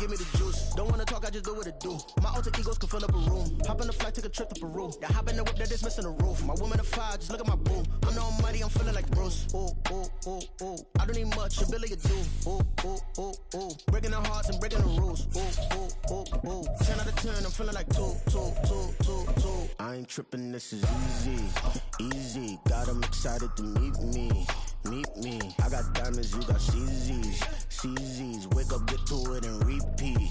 give me the juice. Don't wanna talk, I just do what it do. My alter egos can fill up a room. Hop on the flight, take a trip to Peru. Yeah, hop in the whip that is missing the roof. My woman a fire, just look at my boo. I'm the almighty, I'm feeling like Bruce. Ooh, ooh, ooh, ooh. I don't need much, a Billy a do. Ooh, ooh, ooh, ooh. Breaking the hearts and breaking the rules. Ooh, ooh, ooh, ooh. 10 out of 10, I'm feeling like 2. I ain't tripping, this is easy, easy. Got 'em excited to meet me. I got diamonds, you got CZs. Wake up, get to it, and repeat.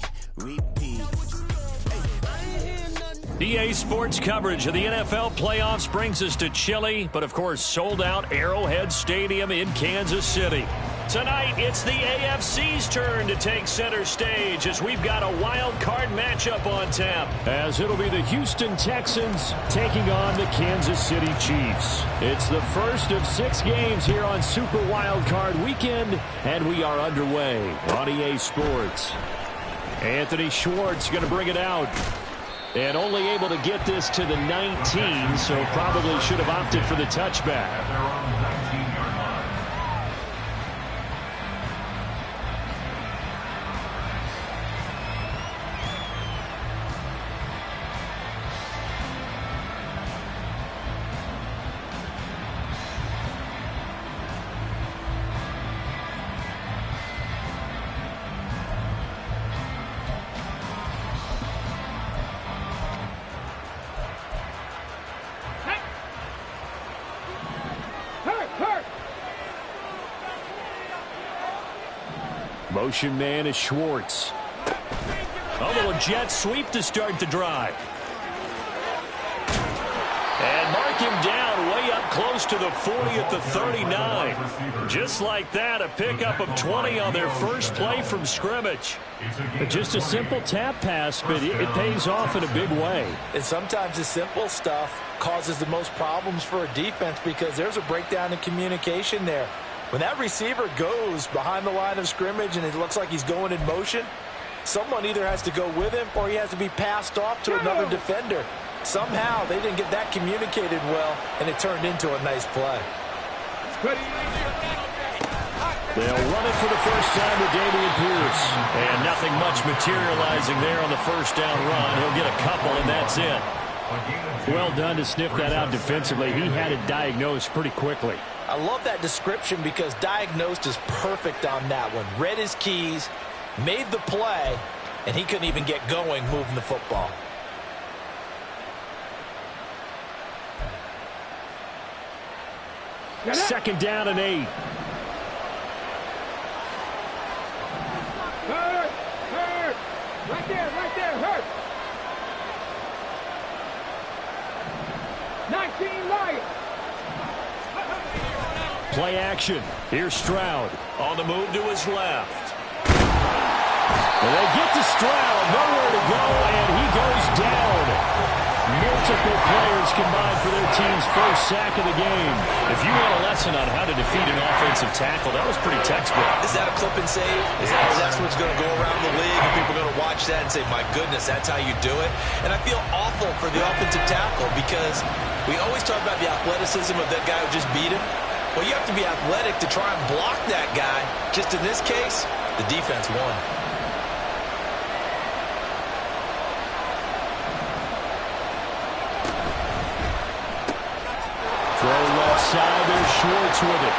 EA Sports coverage of the NFL playoffs brings us to chilly, but of course sold out Arrowhead Stadium in Kansas City. Tonight, it's the AFC's turn to take center stage as we've got a wild card matchup on tap. As it'll be the Houston Texans taking on the Kansas City Chiefs. It's the first of 6 games here on Super Wild Card Weekend, and we are underway on EA Sports. Anthony Schwartz going to bring it out. And only able to get this to the 19, so probably should have opted for the touchback. Motion man is Schwartz. A little jet sweep to start the drive. And mark him down way up close to the 40 at the 39. Just like that, a pickup of 20 on their first play from scrimmage. Just a simple tap pass, but it pays off in a big way. And sometimes the simple stuff causes the most problems for a defense because there's a breakdown in communication there. When that receiver goes behind the line of scrimmage and it looks like he's going in motion, someone either has to go with him or he has to be passed off to another defender. Somehow they didn't get that communicated well, and it turned into a nice play. They'll run it for the first time with Dameon Pierce. And nothing much materializing there on the first down run. He'll get a couple, and that's it. Well done to sniff that out defensively. He had it diagnosed pretty quickly. I love that description because diagnosed is perfect on that one. Read his keys, made the play, and he couldn't even get going moving the football. Second down and 8. Hurt! Right there, hurt! 19 Lions! Play action. Here's Stroud. On the move to his left. And they get to Stroud. Nowhere to go, and he goes down. Multiple players combined for their team's first sack of the game. If you want a lesson on how to defeat an offensive tackle, that was pretty textbook. Is that a clip and save? Is that what's going to go around the league? And people are going to watch that and say, my goodness, that's how you do it? And I feel awful for the offensive tackle because we always talk about the athleticism of that guy who just beat him. Well, you have to be athletic to try and block that guy. Just in this case, the defense won. Throw left side, there's Schwartz with it.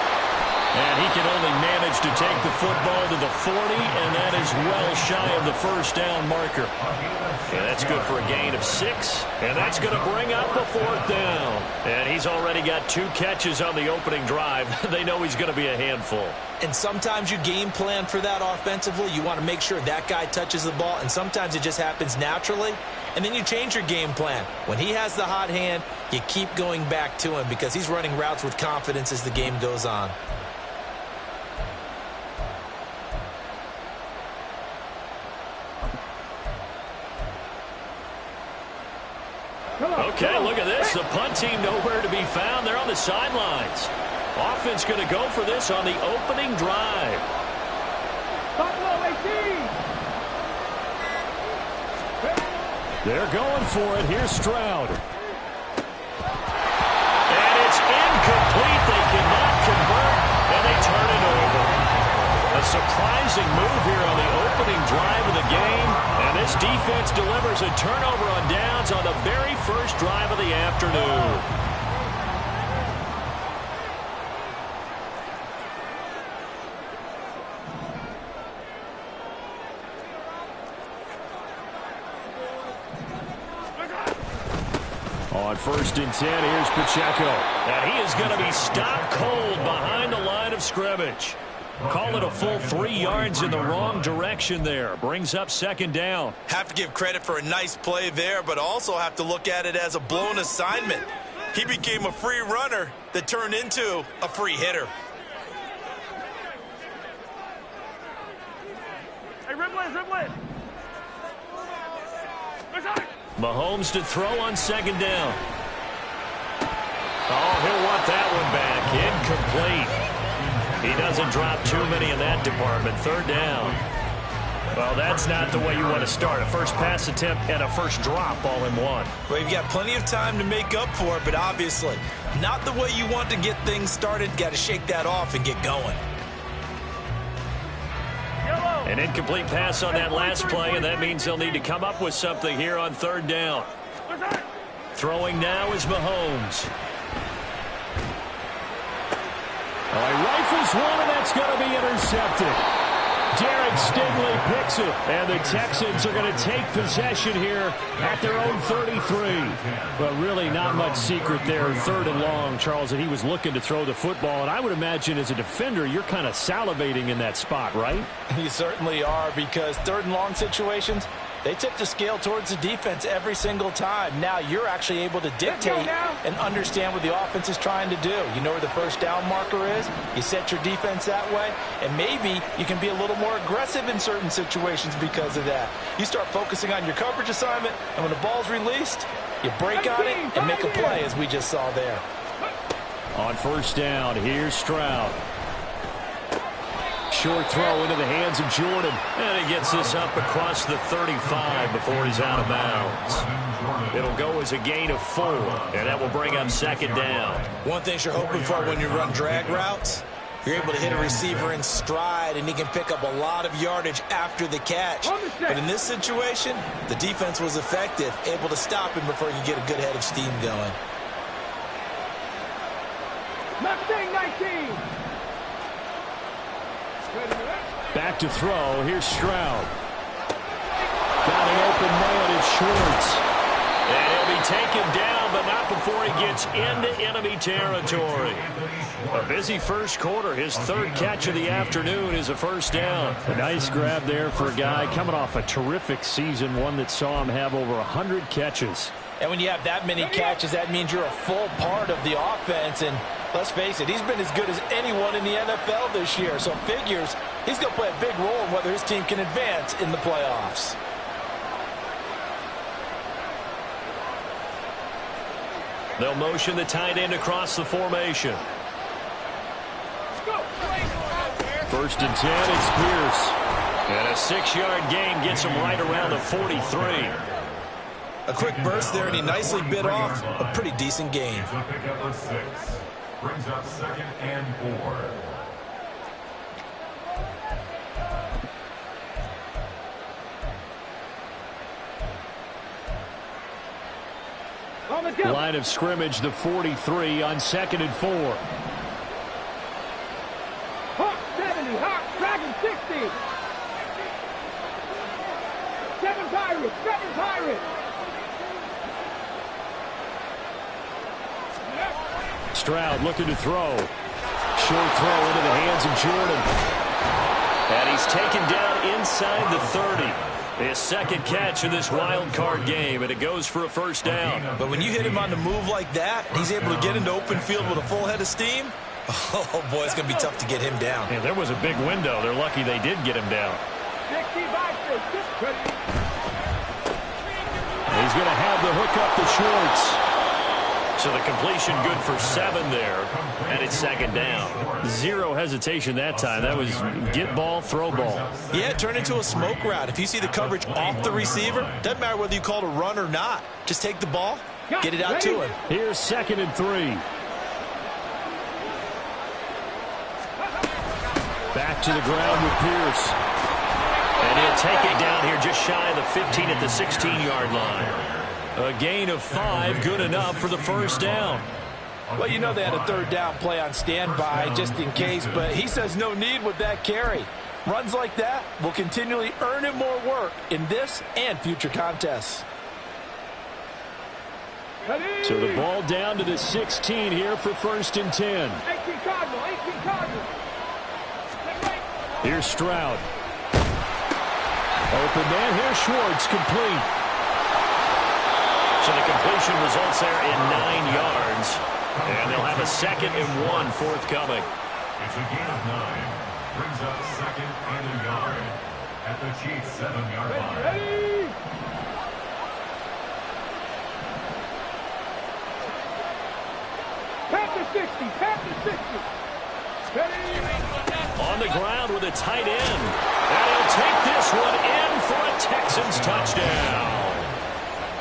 And he can only manage to take the football to the 40, and that is well shy of the first down marker. And that's good for a gain of 6, and that's going to bring up a 4th down. And he's already got 2 catches on the opening drive. They know he's going to be a handful. And sometimes you game plan for that offensively. You want to make sure that guy touches the ball, and sometimes it just happens naturally. And then you change your game plan. When he has the hot hand, you keep going back to him because he's running routes with confidence as the game goes on. Okay, look at this. The punt team nowhere to be found. They're on the sidelines. Offense going to go for this on the opening drive. Buffalo 18! They're going for it. Here's Stroud. And it's incomplete. They cannot convert, and they turn it over. A surprising move here on the opening drive of the game. And this defense delivers a turnover on downs on the very first drive of the afternoon. On 1st and 10, here's Pacheco. And he is going to be stopped cold behind the line of scrimmage. Call it a full 3 yards in the wrong direction there. Brings up 2nd down. Have to give credit for a nice play there, but also have to look at it as a blown assignment. He became a free runner that turned into a free hitter. Hey, Riblin. Mahomes to throw on 2nd down. Oh, he'll want that one back. Incomplete. He doesn't drop too many in that department. 3rd down. Well, that's not the way you want to start. A first pass attempt and a first drop all in one. Well, you've got plenty of time to make up for it, but obviously not the way you want to get things started. Got to shake that off and get going. An incomplete pass on that last play, and that means they'll need to come up with something here on 3rd down. Throwing now is Mahomes. Oh, he rifles one, and that's going to be intercepted. Derek Stingley picks it, and the Texans are going to take possession here at their own 33. But really not much secret there. 3rd and long, Charles, and he was looking to throw the football. And I would imagine as a defender, you're kind of salivating in that spot, right? You certainly are, because 3rd and long situations, they tip the scale towards the defense every single time. Now you're actually able to dictate and understand what the offense is trying to do. You know where the first down marker is. You set your defense that way, and maybe you can be a little more aggressive in certain situations because of that. You start focusing on your coverage assignment, and when the ball's released, you break on it and make a play, as we just saw there. On 1st down, here's Stroud. Short throw into the hands of Jordan. And he gets this up across the 35 before he's out of bounds. It'll go as a gain of 4, and that will bring up 2nd down. One thing you're hoping for when you run drag routes, you're able to hit a receiver in stride, and he can pick up a lot of yardage after the catch. But in this situation, the defense was effective, able to stop him before you get a good head of steam going. Mustang 19. Back to throw. Here's Stroud. Got an open man. It's Schwartz. And he'll be taken down, but not before he gets into enemy territory. A busy first quarter. His 3rd catch of the afternoon is a 1st down. A nice grab there for a guy coming off a terrific season, one that saw him have over 100 catches. And when you have that many catches, that means you're a full part of the offense. And let's face it, he's been as good as anyone in the NFL this year. So figures he's going to play a big role in whether his team can advance in the playoffs. They'll motion the tight end across the formation. 1st and 10, it's Pierce. And a 6-yard gain gets him right around the 43. A quick burst there, and he nicely bit off a pretty decent gain. Number 6 brings up 2nd and 4. Line of scrimmage, the 43 on 2nd and 4. Hawk 70, Hawk, Dragon 60. 7 Pirates, 7 Pirates. Stroud looking to throw. Short throw into the hands of Jordan. And he's taken down inside the 30. His 2nd catch of this wild card game, and it goes for a 1st down. But when you hit him on the move like that, he's able to get into open field with a full head of steam. Oh, boy, it's going to be tough to get him down. Yeah, there was a big window. They're lucky they did get him down. 65. He's going to have the hook up to Schwartz. So the completion good for 7 there, and it's 2nd down. 0 hesitation that time. That was get ball, throw ball. Yeah, it turned into a smoke route. If you see the coverage off the receiver, doesn't matter whether you call it a run or not. Just take the ball, get it out to him. Here's 2nd and 3. Back to the ground with Pierce. And he'll take it down here just shy of the 15 at the 16-yard line. A gain of 5, good enough for the first down. Well, you know they had a third down play on standby just in case, but he says no need with that carry. Runs like that will continually earn him more work in this and future contests. So the ball down to the 16 here for 1st and 10. 18 Cardinal, 18 Cardinal. Here's Stroud. Open man, here's Schwartz, complete. So the completion results there in 9 yards. And they'll have a 2nd and 1 forthcoming. It's a gain of 9. Brings up 2nd and a yard at the Chiefs' 7-yard line. Ready? Panther 60, Panther 60. Ready? On the ground with a tight end. And he'll take this one in for a Texans touchdown.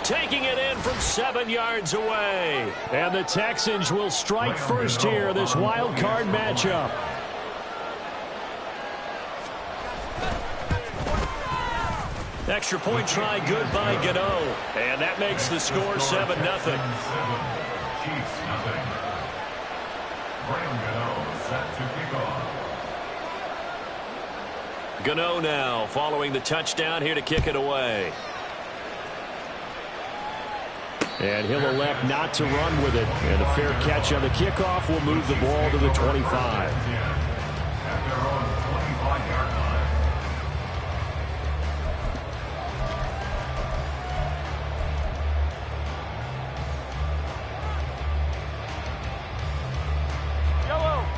Taking it in from 7 yards away. And the Texans will strike first here, this wild card matchup. Extra point try good by Gano. And that makes the score 7-0. Chiefs nothing. Graham Gano set to kick off. Gano now following the touchdown here to kick it away. And he'll elect not to run with it. And a fair catch on the kickoff will move the ball to the 25. At their own 25-yard line.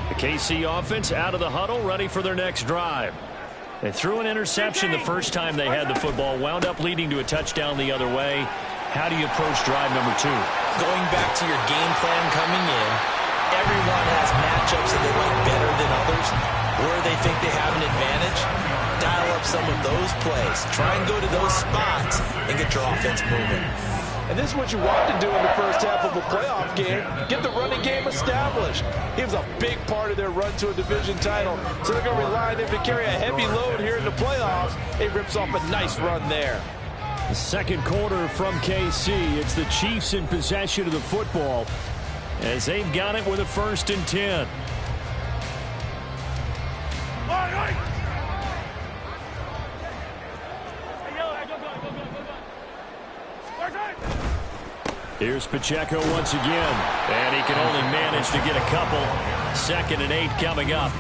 The KC offense out of the huddle, ready for their next drive. They threw an interception the first time they had the football, wound up leading to a touchdown the other way. How do you approach drive number 2? Going back to your game plan coming in, everyone has matchups that they like better than others. Where they think they have an advantage, dial up some of those plays. Try and go to those spots and get your offense moving. And this is what you want to do in the first half of a playoff game. Get the running game established. He was a big part of their run to a division title. So they're going to rely on him to carry a heavy load here in the playoffs. He rips off a nice run there. The second quarter from KC. It's the Chiefs in possession of the football as they've got it with a 1st and 10. Here's Pacheco once again, and he can only manage to get a couple. 2nd and 8 coming up.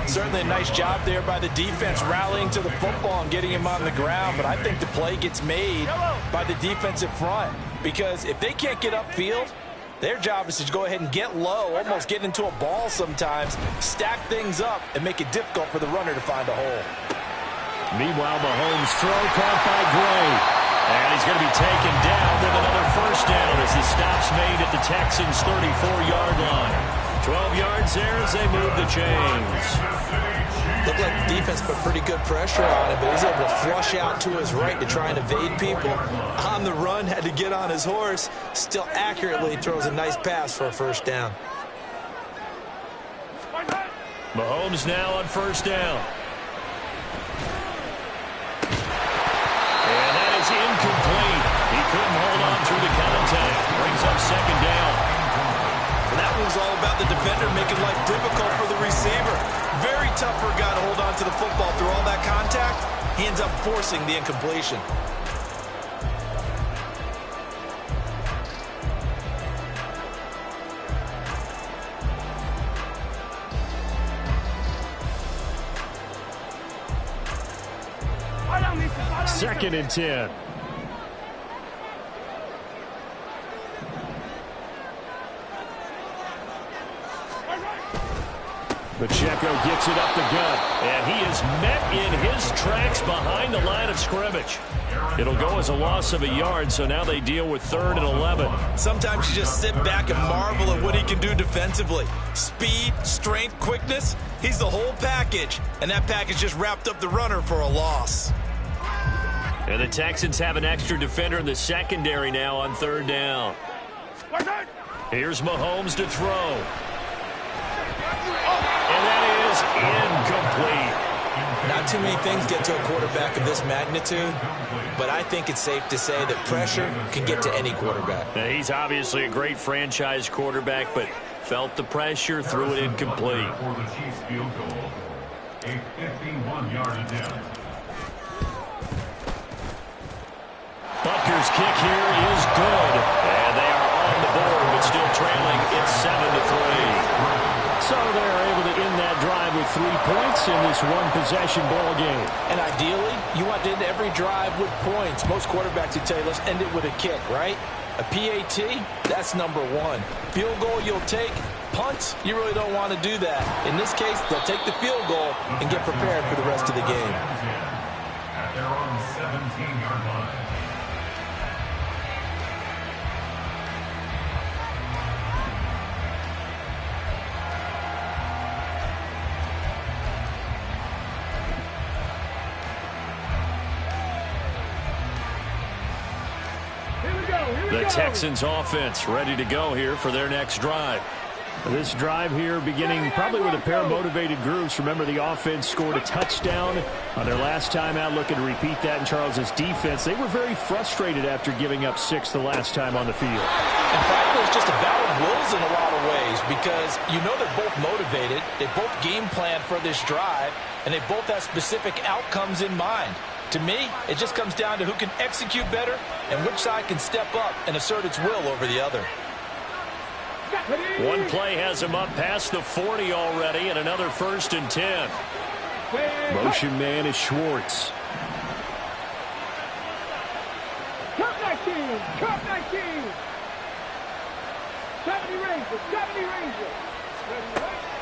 Certainly a nice job there by the defense rallying to the football and getting him on the ground, but I think the play gets made by the defensive front because if they can't get upfield, their job is to go ahead and get low, almost get into a ball sometimes, stack things up, and make it difficult for the runner to find a hole. Meanwhile, Mahomes throw caught by Gray. And he's going to be taken down with another first down as the stop's made at the Texans' 34-yard line. 12 yards there as they move the chains. Looked like the defense put pretty good pressure on him, but he's able to flush out to his right to try and evade people. On the run, had to get on his horse. Still accurately throws a nice pass for a first down. Mahomes now on first down. And that is incomplete. He couldn't hold on through the contact. Brings up 2nd down. And that was all about the defender making life difficult for the receiver. Very tough for a guy to hold on to the football through all that contact. He ends up forcing the incompletion. Second and 10. Pacheco gets it up the gut, and he is met in his tracks behind the line of scrimmage. It'll go as a loss of a yard, so now they deal with 3rd and 11. Sometimes you just sit back and marvel at what he can do defensively. Speed, strength, quickness, he's the whole package, and that package just wrapped up the runner for a loss. And the Texans have an extra defender in the secondary now on 3rd down. Here's Mahomes to throw. And that is is incomplete. Not too many things get to a quarterback of this magnitude, but I think it's safe to say that pressure can get to any quarterback. Now, he's obviously a great franchise quarterback, but felt the pressure, threw it incomplete. For the Chiefs field goal, a 51-yard attempt. Butker's kick here is good. And they are on the board, but still trailing. It's 7-3. So they're able to end that drive with 3 points in this one-possession ball game. And ideally, you want to end every drive with points. Most quarterbacks would tell you, let's end it with a kick, right? A PAT, that's number 1. Field goal you'll take. Punts, you really don't want to do that. In this case, they'll take the field goal and get prepared for the rest of the game. At their own 17-yard line. The Texans offense ready to go here for their next drive. This drive here beginning probably with a pair of motivated groups. Remember, the offense scored a touchdown on their last time out, looking to repeat that in Charles's defense. They were very frustrated after giving up 6 the last time on the field. In fact, it's just a battle of wills in a lot of ways because you know they're both motivated. They both game plan for this drive, and they both have specific outcomes in mind. To me, it just comes down to who can execute better and which side can step up and assert its will over the other. One play has him up past the 40 already, and another 1st and 10. Motion man is Schwartz. Cup 19! Cup 19! 70 Rangers! 70 Rangers!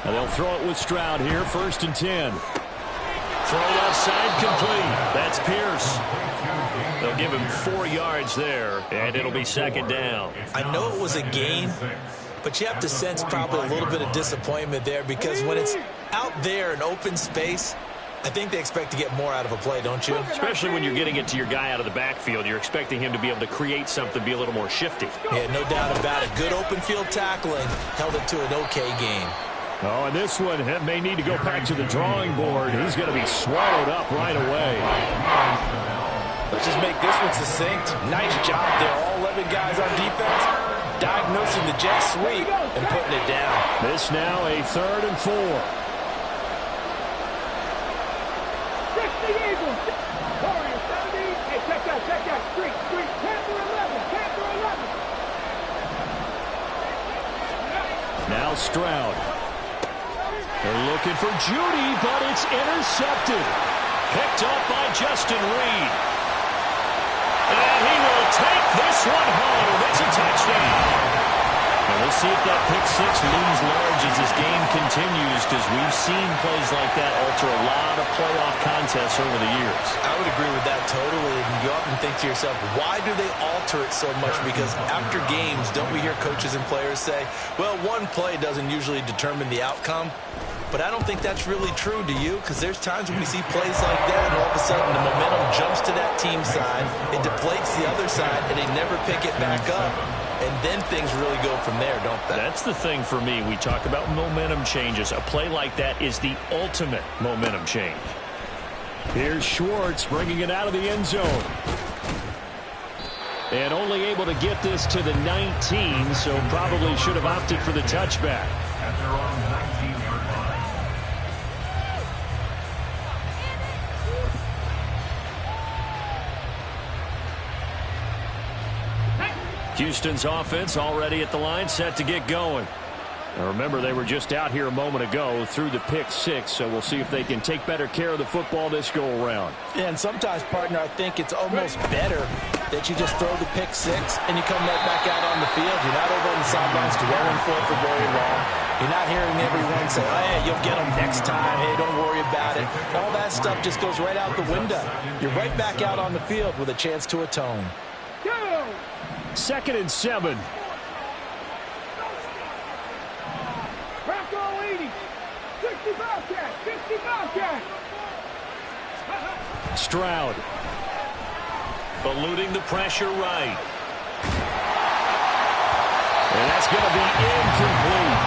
And they'll throw it with Stroud here, 1st and 10. Throw left side complete. That's Pierce. They'll give him 4 yards there, and it'll be 2nd down. I know it was a gain, but you have to sense probably a little bit of disappointment there because when it's out there in open space, I think they expect to get more out of a play, don't you? Especially when you're getting it to your guy out of the backfield. You're expecting him to be able to create something, be a little more shifty. Yeah, no doubt about it. Good open field tackling held it to an okay game. Oh, and this one may need to go back to the drawing board. He's going to be swallowed up right away. Let's just make this one succinct. Nice job there. All 11 guys on defense diagnosing the jet sweep and putting it down. This now a 3rd and 4. 60 Eagles! Warriors 70. Hey, check that. Street. Panther 11. Now Stroud. They're looking for Judy, but it's intercepted. Picked up by Justin Reed. And he will take this one home. It's a touchdown. And we'll see if that pick 6 looms large as this game continues, because we've seen plays like that alter a lot of playoff contests over the years. I would agree with that totally. And you often think to yourself, why do they alter it so much? Because after games, don't we hear coaches and players say, well, one play doesn't usually determine the outcome. But I don't think that's really true, do you? Because there's times when we see plays like that, and all of a sudden the momentum jumps to that team side, it deflates the other side, and they never pick it back up. And then things really go from there, don't they? That's the thing for me. We talk about momentum changes. A play like that is the ultimate momentum change. Here's Schwartz bringing it out of the end zone. And only able to get this to the 19, so probably should have opted for the touchback. At their own 19-yard line. Houston's offense already at the line, set to get going. Now remember, they were just out here a moment ago through the pick 6, so we'll see if they can take better care of the football this go-around. Yeah, and sometimes, partner, I think it's almost better that you just throw the pick 6 and you come right back out on the field. You're not over on the sidelines dwelling for it for very long. You're not hearing everyone say, oh, hey, you'll get them next time. Hey, don't worry about it. All that stuff just goes right out the window. You're right back out on the field with a chance to atone. 2nd and 7. Crack all 80. 60 Bobcat. 60 Bobcat. Stroud. Eluding the pressure right. And that's going to be incomplete.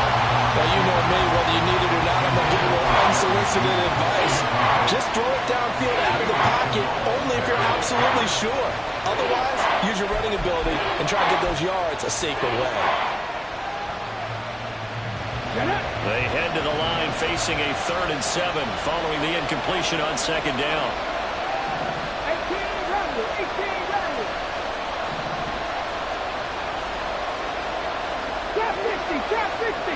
Well, you know me, whether you need it or not, I'm going to give a little unsolicited advice. Just throw it downfield out of the pocket, only if you're absolutely sure. Otherwise, use your running ability and try to get those yards a safer way. They head to the line facing a 3rd and 7 following the incompletion on 2nd down. 18 ready. Trap 60.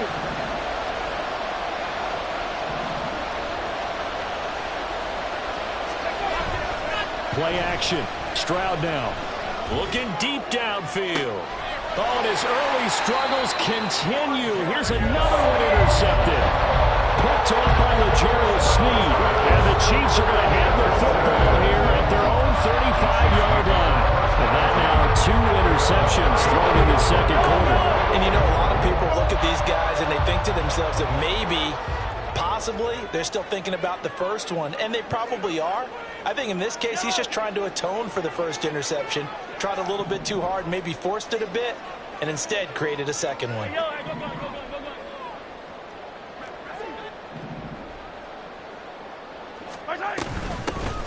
Play action. Stroud now. Looking deep downfield. Oh, and his early struggles continue. Here's another one intercepted. Picked off by Legero Sneed. And the Chiefs are going to have the football here at their own 35-yard line. And that now 2 interceptions thrown in the 2nd quarter. And you know, a lot of people look at these guys and they think to themselves that maybe, possibly, they're still thinking about the first one. And they probably are. I think in this case, he's just trying to atone for the first interception. Tried a little bit too hard, maybe forced it a bit, and instead created a second one.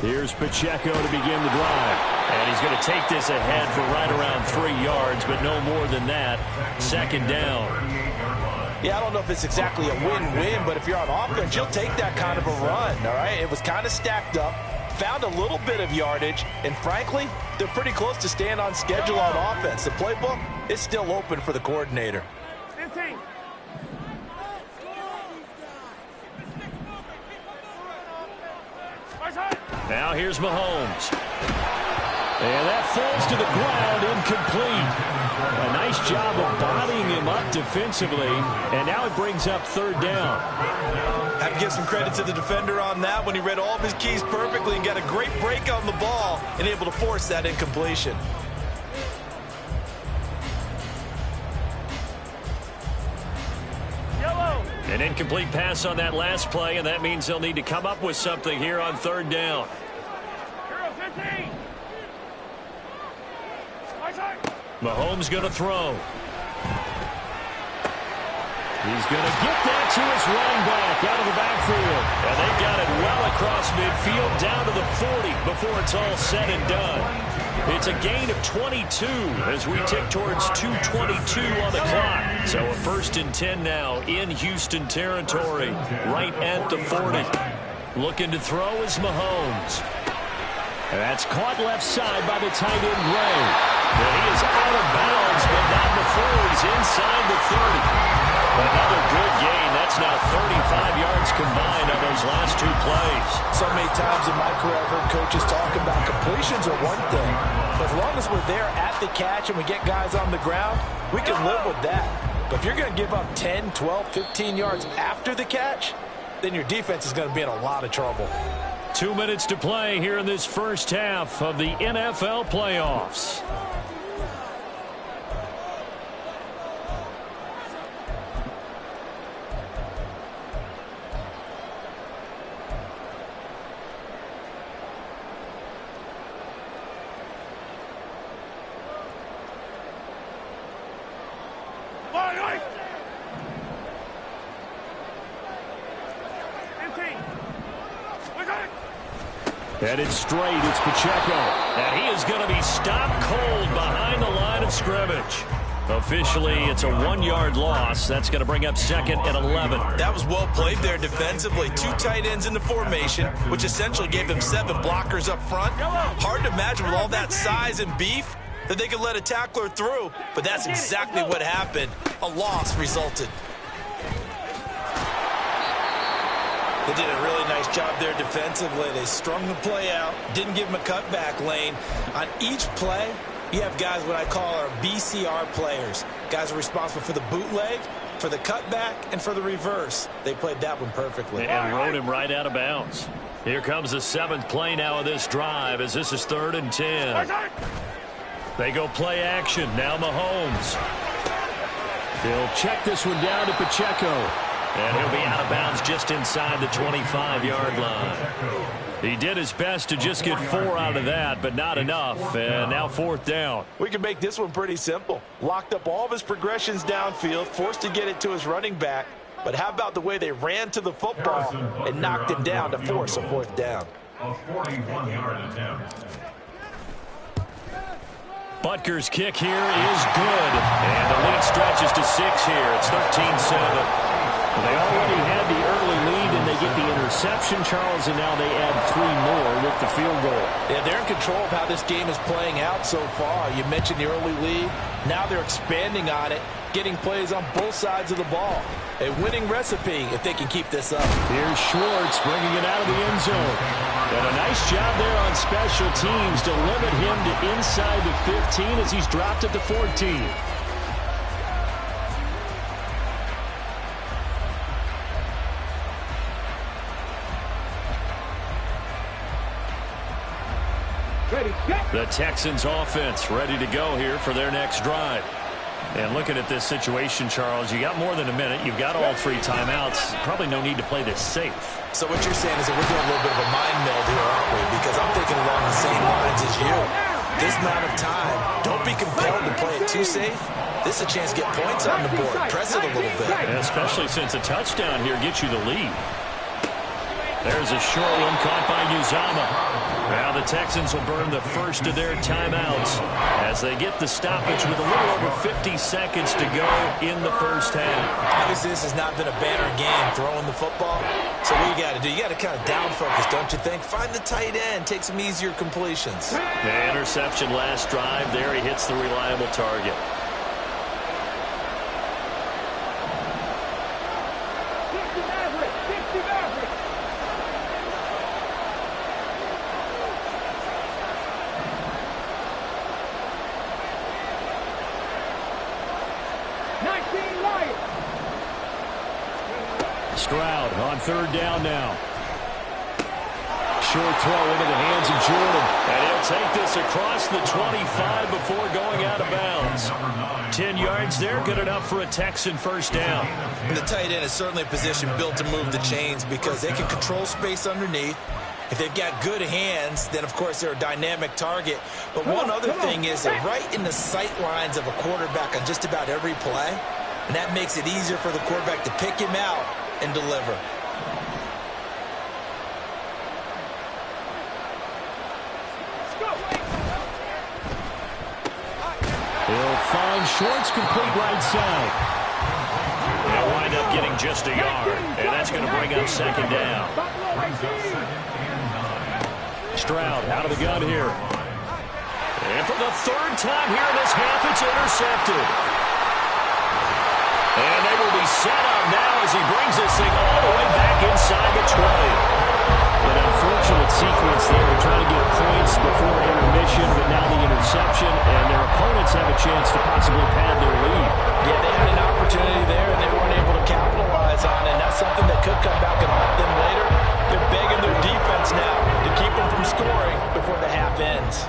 Here's Pacheco to begin the drive. And he's going to take this ahead for right around 3 yards, but no more than that. 2nd down. Yeah, I don't know if it's exactly a win-win, but if you're on offense, you'll take that kind of a run, all right? It was kind of stacked up, found a little bit of yardage, and frankly, they're pretty close to staying on schedule on offense. The playbook is still open for the coordinator. 15. Now here's Mahomes. And that falls to the ground, incomplete. A nice job of bodying him up defensively, and now it brings up 3rd down. I have to give some credit to the defender on that when he read all of his keys perfectly and got a great break on the ball and able to force that incompletion. An incomplete pass on that last play, and that means they'll need to come up with something here on 3rd down. 15. Mahomes going to throw. He's going to get that to his running back out of the backfield. And they've got it well across midfield down to the 40 before it's all said and done. It's a gain of 22 as we tick towards 2:22 on the clock. So a 1st and 10 now in Houston territory, right at the 40. Looking to throw is Mahomes. And that's caught left side by the tight end, Ray. And he is out of bounds, but not before he's inside the 30. Another good gain. That's now 35 yards combined on those last 2 plays. So many times in my career, I've heard coaches talk about completions are one thing. But as long as we're there at the catch and we get guys on the ground, we can live with that. But if you're going to give up 10, 12, 15 yards after the catch, then your defense is going to be in a lot of trouble. 2 minutes to play here in this first half of the NFL playoffs. Headed straight, it's Pacheco. And he is going to be stopped cold behind the line of scrimmage. Officially, it's a 1-yard loss. That's going to bring up 2nd and 11. That was well played there defensively. 2 tight ends in the formation, which essentially gave them 7 blockers up front. Hard to imagine with all that size and beef that they could let a tackler through, but that's exactly what happened. A loss resulted. They did a really nice job there defensively. They strung the play out, didn't give him a cutback lane. On each play, you have guys what I call our BCR players. Guys are responsible for the bootleg, for the cutback, and for the reverse. They played that one perfectly. And rode him right out of bounds. Here comes the 7th play now of this drive as this is 3rd and 10. They go play action. Now Mahomes. He'll check this one down to Pacheco. And he'll be out of bounds just inside the 25-yard line. He did his best to just get 4 out of that, but not enough. And now 4th down. We can make this one pretty simple. Locked up all of his progressions downfield, forced to get it to his running back. But how about the way they ran to the football and knocked him down to force a fourth down? A 41-yard attempt. Butker's kick here is good. And the lead stretches to 6 here. It's 13-7. They already had the early lead, and they get the interception, Charles, and now they add 3 more with the field goal. Yeah, they're in control of how this game is playing out so far. You mentioned the early lead. Now they're expanding on it, getting plays on both sides of the ball. A winning recipe if they can keep this up. Here's Schwartz bringing it out of the end zone. And a nice job there on special teams to limit him to inside the 15 as he's dropped at the 14. The Texans offense ready to go here for their next drive. And looking at this situation, Charles, you got more than a minute. You've got all 3 timeouts. Probably no need to play this safe. So what you're saying is that we're doing a little bit of a mind meld here, aren't we? Because I'm thinking along the same lines as you. This amount of time, don't be compelled to play it too safe. This is a chance to get points on the board. Press it a little bit. And especially since a touchdown here gets you the lead. There's a short one caught by Uzama. Now the Texans will burn the first of their timeouts as they get the stoppage with a little over 50 seconds to go in the first half. Obviously, this has not been a banner game throwing the football. So what you got to do, you got to kind of down focus, don't you think? Find the tight end, take some easier completions. The interception last drive there. He hits the reliable target. Stroud on 3rd down now. Short throw into the hands of Jordan. And he'll take this across the 25 before going out of bounds. 10 yards there, good enough for a Texan first down. And the tight end is certainly a position built to move the chains because they can control space underneath. If they've got good hands, then, of course, they're a dynamic target. But one other thing is they're right in the sight lines of a quarterback on just about every play. And that makes it easier for the quarterback to pick him out and deliver. He'll find Schwartz complete right side. They'll wind up getting just a yard, and that's going to bring up 2nd down. Stroud out of the gun here. And for the 3rd time here in this half, it's intercepted. And they will be set up now as he brings this thing all the way back inside the 20. An unfortunate sequence there, trying to get points before intermission, but now the interception, and their opponents have a chance to possibly pad their lead. Yeah, they had an opportunity there, and they weren't able to capitalize on it, and that's something that could come back and haunt them later. They're begging their defense now to keep them from scoring before the half ends.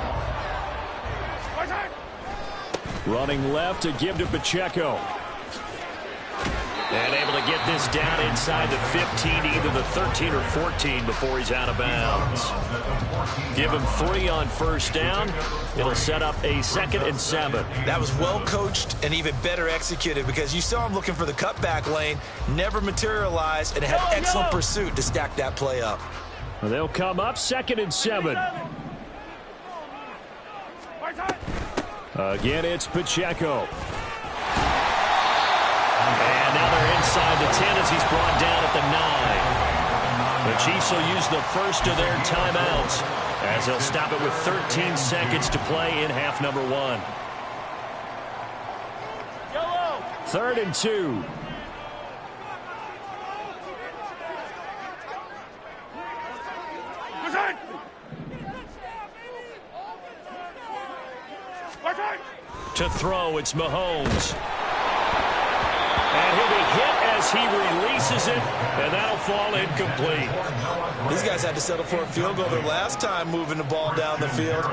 Running left to give to Pacheco. And able to get this down inside the 15, either the 13 or 14 before he's out of bounds. Give him 3 on 1st down. It'll set up a 2nd and 7. That was well coached and even better executed because you saw him looking for the cutback lane, never materialized, and had excellent pursuit to stack that play up. They'll come up 2nd and 7. Again, it's Pacheco. And now they're inside the 10 as he's brought down at the 9. The Chiefs will use the first of their timeouts as they'll stop it with 13 seconds to play in half number 1. 3rd and 2. To throw, it's Mahomes. And he'll be hit as he releases it, and that'll fall incomplete. These guys had to settle for a field goal their last time moving the ball down the field.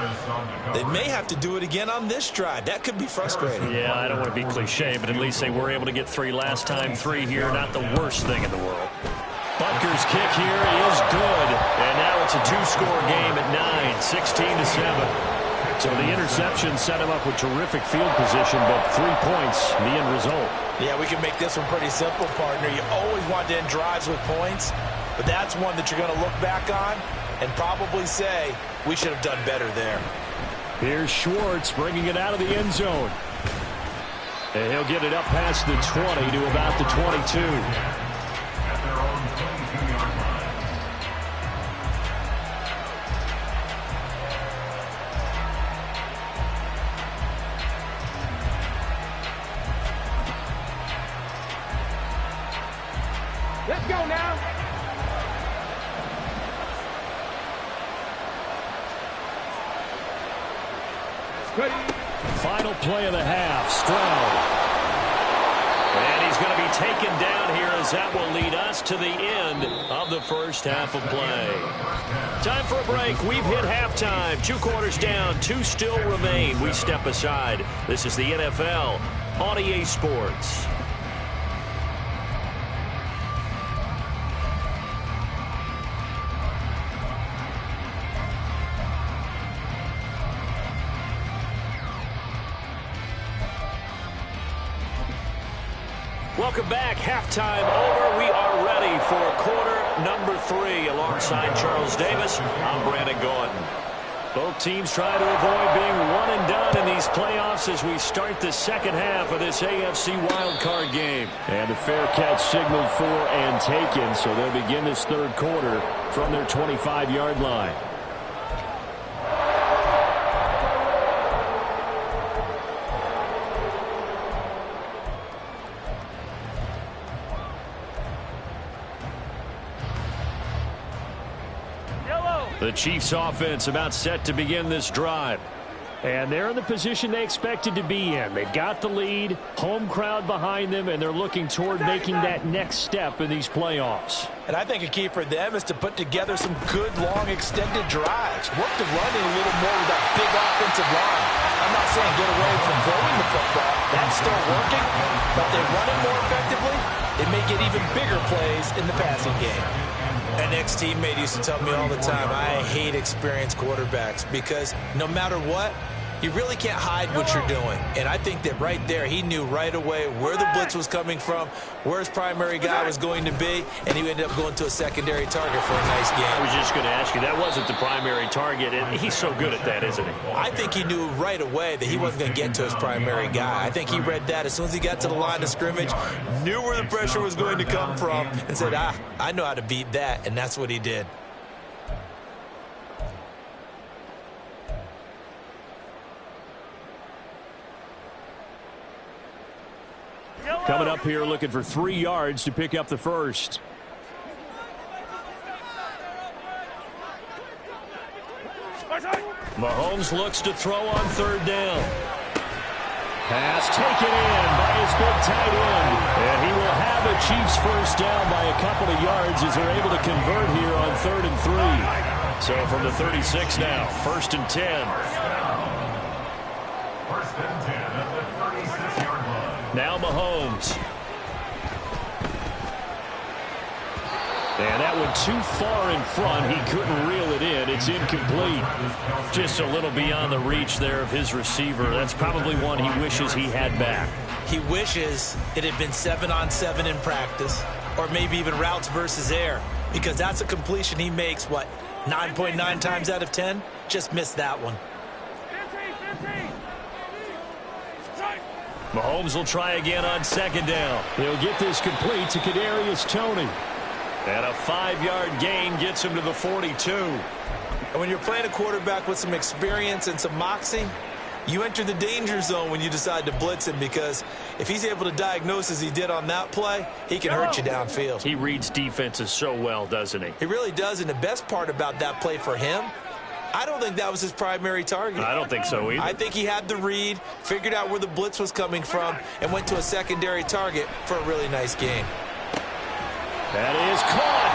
They may have to do it again on this drive. That could be frustrating. Yeah, I don't want to be cliche, but at least they were able to get 3 last time. 3 here, not the worst thing in the world. Butker's kick here is good, and now it's a 2-score game at 9, 16-7. So the interception set him up with terrific field position, but 3 points, the end result. Yeah, we can make this one pretty simple, partner. You always want to end drives with points, but that's one that you're going to look back on and probably say, we should have done better there. Here's Schwartz bringing it out of the end zone. And he'll get it up past the 20 to about the 22. At their own 22-yard line. Let's go now. Ready. Final play of the half, Stroud. And he's going to be taken down here as that will lead us to the end of the first half of play. Time for a break. We've hit halftime. 2 quarters down, 2 still remain. We step aside. This is the NFL on EA Sports. Welcome back. Halftime over. We are ready for quarter number 3. Alongside Charles Davis, I'm Brandon Gordon. Both teams try to avoid being one and done in these playoffs as we start the second half of this AFC wildcard game. And a fair catch signaled for and taken, so they'll begin this third quarter from their 25-yard line. The Chiefs offense about set to begin this drive. And they're in the position they expected to be in. They've got the lead, home crowd behind them, and they're looking toward making that next step in these playoffs. And I think a key for them is to put together some good, long, extended drives. Work the running a little more with that big offensive line. I'm not saying get away from throwing the football. That's still working. But they run it more effectively. They may get even bigger plays in the passing game. An ex-teammate used to tell me all the time, I hate experienced quarterbacks because no matter what, you really can't hide what you're doing. And I think that right there, he knew right away where the blitz was coming from, where his primary guy was going to be, and he ended up going to a secondary target for a nice game. I was just going to ask you, that wasn't the primary target, and he's so good at that, isn't he? I think he knew right away that he wasn't going to get to his primary guy. I think he read that as soon as he got to the line of scrimmage, knew where the pressure was going to come from, and said, I know how to beat that, and that's what he did. Coming up here looking for 3 yards to pick up the first. Mahomes looks to throw on third down. Pass taken in by his big tight end. And he will have a Chiefs first down by a couple of yards as they're able to convert here on 3rd and 3. So from the 36 now, 1st and 10. 1st and 10 at the 36-yard line. Now Mahomes. And that one too far in front. He couldn't reel it in. It's incomplete. Just a little beyond the reach there of his receiver. That's probably one he wishes he had back. He wishes it had been 7-on-7 in practice, or maybe even routes versus air, because that's a completion he makes, 9.9 times out of 10? Just missed that one. 15. Mahomes will try again on 2nd down. He'll get this complete to Kadarius Toney. And a 5-yard gain gets him to the 42. And when you're playing a quarterback with some experience and some moxie, you enter the danger zone when you decide to blitz him, because if he's able to diagnose as he did on that play, he can hurt you downfield. He reads defenses so well, doesn't he? He really does, and the best part about that play for him, I don't think that was his primary target. I don't think so either. I think he had the read, figured out where the blitz was coming from, and went to a secondary target for a really nice gain. That is caught.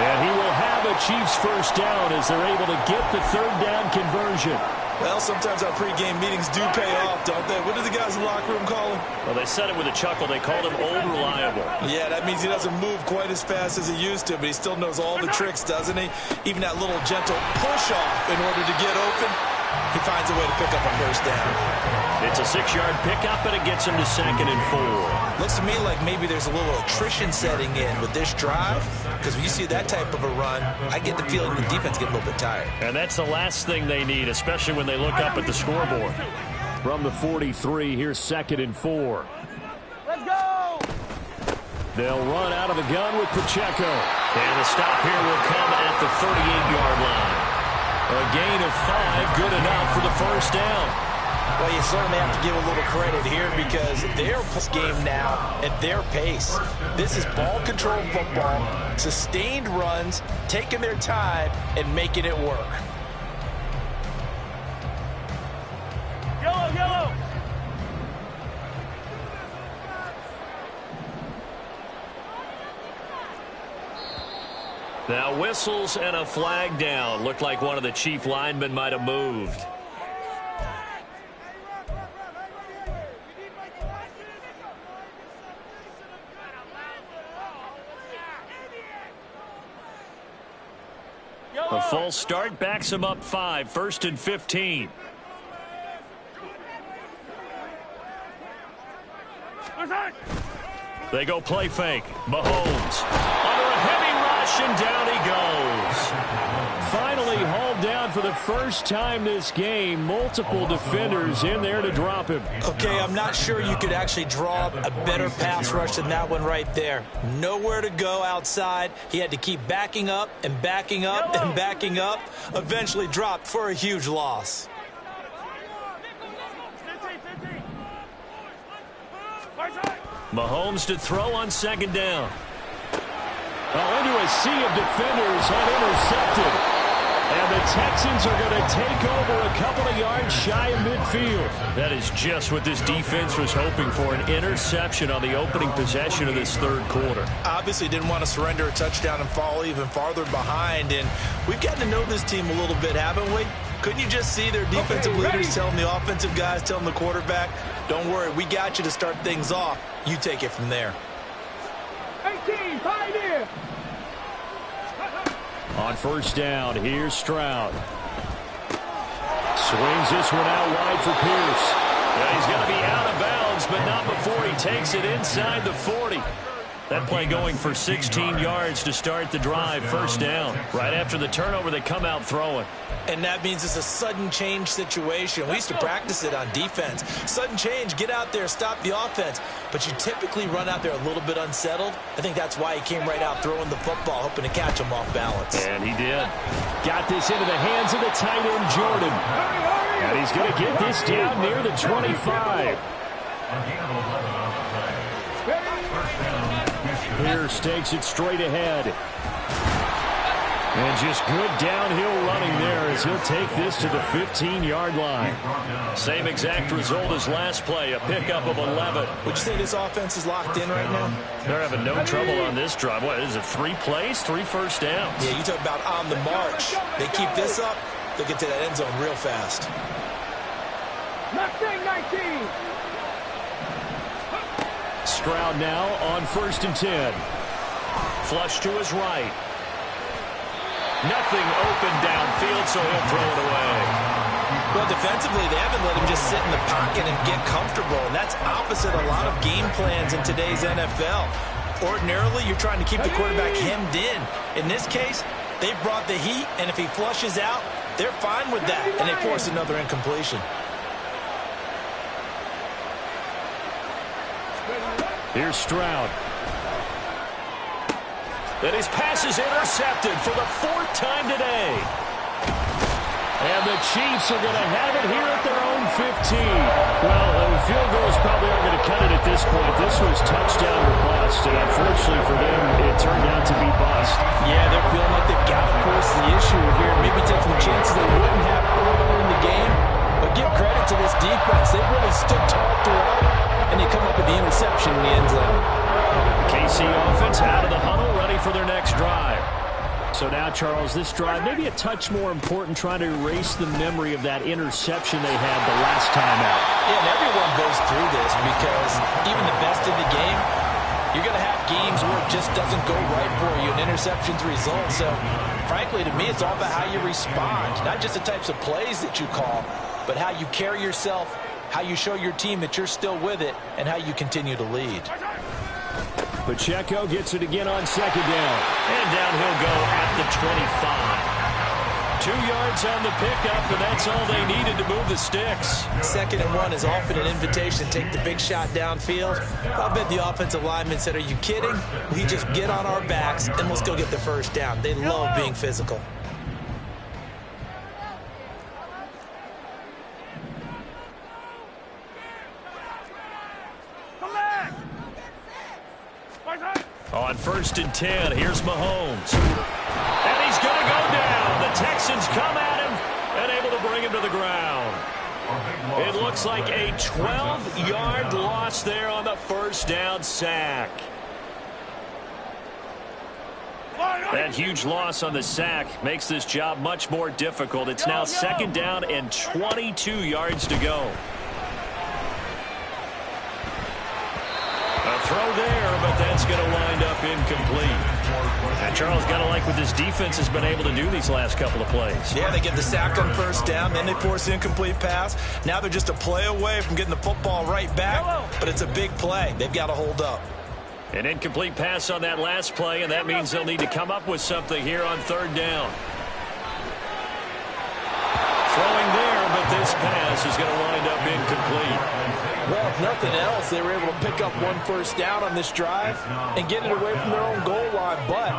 And he will have a Chiefs first down as they're able to get the 3rd down conversion. Well, sometimes our pregame meetings do pay off, don't they? What do the guys in the locker room call him? Well, they said it with a chuckle. They called him old reliable. Yeah, that means he doesn't move quite as fast as he used to, but he still knows all the tricks, doesn't he? Even that little gentle push-off in order to get open. He he finds a way to pick up a first down. It's a 6-yard pickup, and it gets him to 2nd and 4. Looks to me like maybe there's a little attrition setting in with this drive, because when you see that type of a run, I get the feeling the defense gets a little bit tired. And that's the last thing they need, especially when they look up at the scoreboard. From the 43, here's 2nd and 4. Let's go! They'll run out of the gun with Pacheco. And the stop here will come at the 38-yard line. A gain of 5, good enough for the first down. Well, you certainly have to give a little credit here because they're game now at their pace. This is ball control football, sustained runs, taking their time, and making it work. Yellow, yellow! Now whistles and a flag down. Looked like one of the chief linemen might have moved. A false start backs him up 5, 1st and 15. They go play fake. Mahomes under a heavy rush, and down he goes. Finally hauled down for the first time this game. Multiple defenders in there to drop him. Okay, I'm not sure you could actually draw a better pass rush than that one right there. Nowhere to go outside. He had to keep backing up and backing up and backing up. Eventually dropped for a huge loss. Mahomes to throw on 2nd down. Into a sea of defenders and intercepted. And the Texans are going to take over a couple of yards shy of midfield. That is just what this defense was hoping for, an interception on the opening possession of this 3rd quarter. Obviously didn't want to surrender a touchdown and fall even farther behind. And we've gotten to know this team a little bit, haven't we? Couldn't you just see their defensive leaders telling the offensive guys, telling the quarterback, don't worry, we got you to start things off. You take it from there. 18, pioneer! On 1st down, here's Stroud. Swings this one out wide for Pierce. Yeah, he's going to be out of bounds, but not before he takes it inside the 40. That play going for 16 yards to start the drive. 1st down. Right after the turnover, they come out throwing. And that means it's a sudden change situation. We used to practice it on defense. Sudden change, get out there, stop the offense. But you typically run out there a little bit unsettled. I think that's why he came right out throwing the football, hoping to catch him off balance. And he did. Got this into the hands of the tight end, Jordan. And he's going to get this down near the 25. Pierce takes it straight ahead. And just good downhill running there as he'll take this to the 15-yard line. Same exact result as last play, a pickup of 11. Would you say this offense is locked in right now? They're having no trouble on this drive. What is it, 3 plays, 3 first downs? Yeah, you talk about on the march. They keep this up, they'll get to that end zone real fast. Mustang 19! Stroud now on 1st and 10. Flush to his right. Nothing open downfield, so he'll throw it away. Well, defensively, they haven't let him just sit in the pocket and get comfortable, and that's opposite a lot of game plans in today's NFL. Ordinarily, you're trying to keep the quarterback hemmed in. In this case, they brought the heat, and if he flushes out, they're fine with that, and they force another incompletion. Here's Stroud. And his pass is intercepted for the 4th time today. And the Chiefs are going to have it here at their own 15. Well, the field goals probably aren't going to cut it at this point. This was touchdown or bust, and unfortunately for them, it turned out to be bust. Yeah, they're feeling like they've got to force the issue here. Maybe take some chances they wouldn't have early in the game. But give credit to this defense. They've really stood tall throughout, and they come up with the interception in the end zone. KC offense out of the huddle, ready for their next drive. So now, Charles, this drive maybe a touch more important, trying to erase the memory of that interception they had the last time out. Yeah, and everyone goes through this because even the best in the game, You're going to have games where it just doesn't go right for you, and interceptions result. So, frankly, to me, it's all about how you respond. Not just the types of plays that you call, but how you carry yourself, how you show your team that you're still with it, and how you continue to lead. Pacheco gets it again on second down. And down he'll go at the 25. 2 yards on the pickup, and that's all they needed to move the sticks. 2nd and 1 is often an invitation to take the big shot downfield. I bet the offensive lineman said, are you kidding? We just get on our backs, and let's go get the first down. They love being physical. On 1st and 10, here's Mahomes. And he's going to go down. The Texans come at him and able to bring him to the ground. It looks like a 12-yard loss there on the first down sack. That huge loss on the sack makes this job much more difficult. It's now 2nd down and 22 yards to go. A throw there, but that's going to wind up incomplete. And Charles, got to like what this defense has been able to do these last couple of plays. Yeah, they get the sack on 1st down, then they force the incomplete pass. Now they're just a play away from getting the football right back, but it's a big play. They've got to hold up. An incomplete pass on that last play, and that means they'll need to come up with something here on 3rd down. Throwing there, but this pass is going to wind up incomplete. Well, if nothing else, they were able to pick up 1 first down on this drive and get it away from their own goal line. But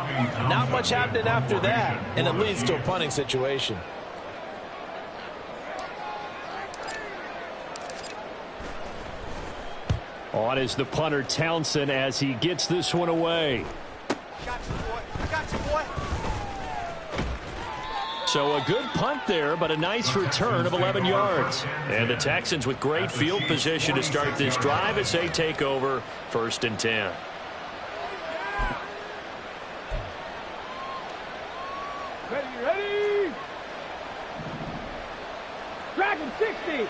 not much happening after that, and it leads to a punting situation. On is the punter Townsend as he gets this one away. Got you, boy. Got you, boy. So a good punt there, but a nice return of 11 yards. And the Texans with great field position to start this drive as they take over 1st and 10. Ready? Dragon 60.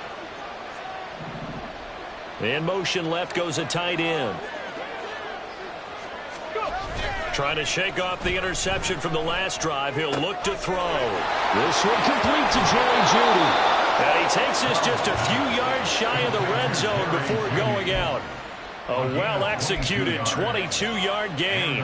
In motion left goes a tight end. Trying to shake off the interception from the last drive. He'll look to throw. This one complete to Jerry Jeudy. And he takes this just a few yards shy of the red zone before going out. A well-executed 22-yard gain.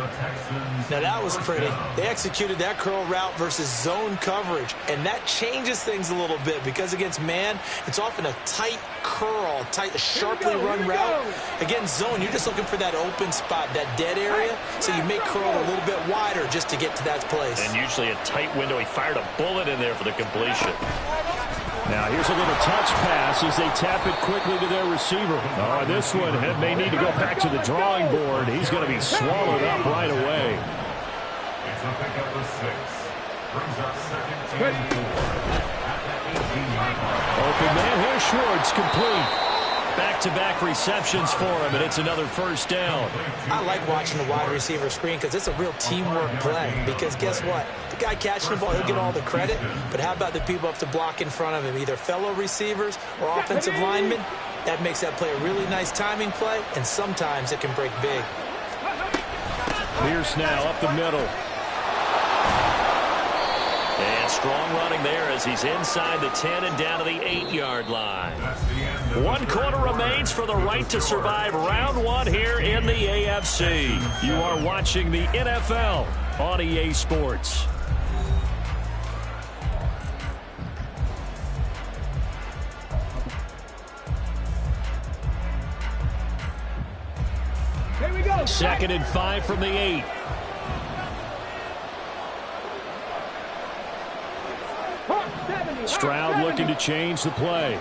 Now that was pretty. They executed that curl route versus zone coverage, and that changes things a little bit because against man, it's often a tight curl, sharply run route. Against zone, you're just looking for that open spot, that dead area, so you make curl a little bit wider just to get to that place. And usually a tight window. He fired a bullet in there for the completion. Now here's a little touch pass as they tap it quickly to their receiver. Oh, this one may need to go back to the drawing board. He's going to be swallowed up right away. It's a pickup of 6. Brings up 2nd and 4 at the 18-yard line. Open man here, Schwartz, complete. Back-to-back receptions for him, and it's another first down. I like watching the wide receiver screen because it's a real teamwork play. Because guess what? The guy catching the ball, he'll get all the credit. But how about the people up to block in front of him, either fellow receivers or offensive linemen? That makes that play a really nice timing play, and sometimes it can break big. Pierce now up the middle. And strong running there as he's inside the 10 and down to the 8-yard line. 1 quarter remains for the right to survive round 1 here in the AFC. You are watching the NFL on EA Sports. Here we go. 2nd and 5 from the 8. Stroud looking to change the play.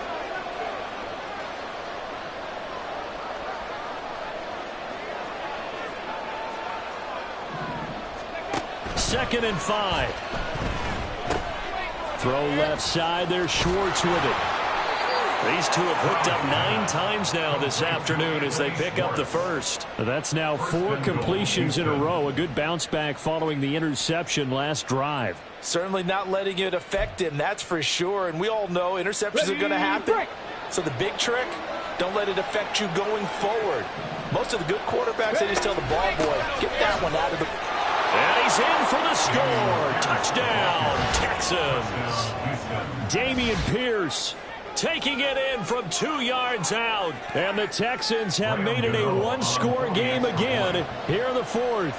Second and 5. Throw left side. There's Schwartz with it. These two have hooked up 9 times now this afternoon as they pick up the first. That's now 4 completions in a row. A good bounce back following the interception last drive. Certainly not letting it affect him, that's for sure. And we all know interceptions are going to happen. So the big trick, don't let it affect you going forward. Most of the good quarterbacks, they just tell the ball boy, get that one out of the... And he's in for the score. Touchdown, Texans. Dameon Pierce taking it in from 2 yards out. And the Texans have made it a one-score game again here in the fourth.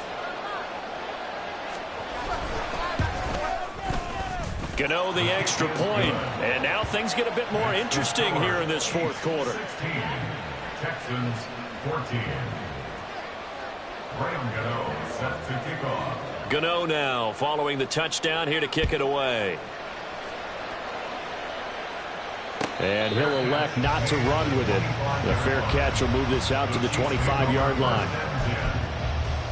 Gano the extra point. And now things get a bit more interesting here in this fourth quarter. 16, Texans 14. Graham Gano set to kick off. Gano now following the touchdown here to kick it away. And he'll elect not to run with it. The fair catch will move this out to the 25-yard line.